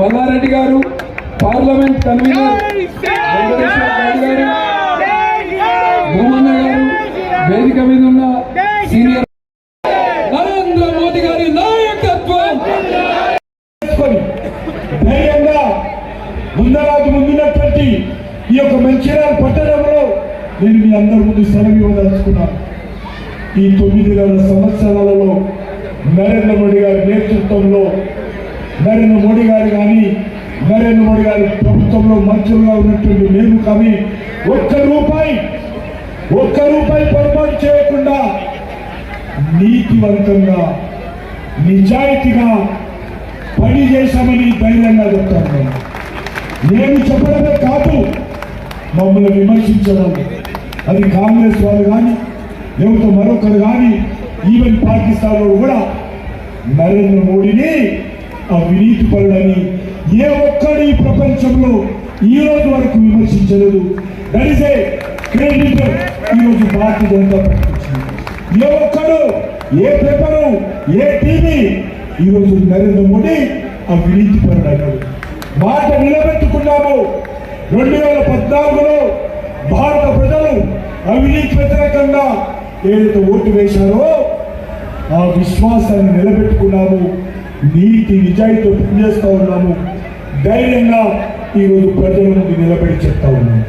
మల్లారెడ్డి గారు, parliament convener Venkateswara Reddy గారు, భూమన్న గారు, వేదిక మీద ఉన్న సీనియర్ నరేంద్ర మోదీ గారి నాయకత్వం ధైర్యంగా ముందున్నటువంటి ఈ యొక్క మంచిర్యాల పట్టణంలో నేను మీ అందరి ముందు సెలవు ఇవ్వదలుచుకున్నాను. ఈ 9 సంవత్సరాలలో నరేంద్ర మోడీ గారి నేతృత్వంలో నరేంద్ర మోడీ గారు కానీ నరేంద్ర మోడీ గారి ప్రభుత్వంలో మంత్రులుగా ఉన్నటువంటి మేము కానీ ఒక్క రూపాయి పొరపాటు చేయకుండా నీతివంతంగా నిజాయితీగా పని చేశామని ధైర్యంగా చెప్తాను. నేను చెప్పడమే కాదు, మమ్మల్ని విమర్శించడం అది కాంగ్రెస్ వాళ్ళు కానీ లేకపోతే మరొకరు కానీ ఈవెన్ పాకిస్తాన్లో కూడా నరేంద్ర మోడీని అవినీతి పరుడని ఏ ఒక్కడు ఈ ప్రపంచంలో ఈ రోజు వరకు విమర్శించలేదు. దట్ ఈస్ ఏ క్రెడిట్ ఈరోజు భారతీయ జనతా పార్టీ. ఏ ఒక్కడు, ఏ పేపరు, ఏ టీవీ ఈరోజు నరేంద్ర మోడీ అవినీతి పరుడు అన్నాడు. మాట నిలబెట్టుకున్నాము. 2014లో భారత ప్రజలు అవినీతి వ్యతిరేకంగా ఏదైతే ఓటు వేశారో ఆ విశ్వాసాన్ని నిలబెట్టుకున్నాము. నీతి నిజాయితీతో పనిచేస్తూ ఉన్నాము. ధైర్యంగా ఈరోజు ప్రజల ముందు నిలబడి చెప్తా ఉన్నాము.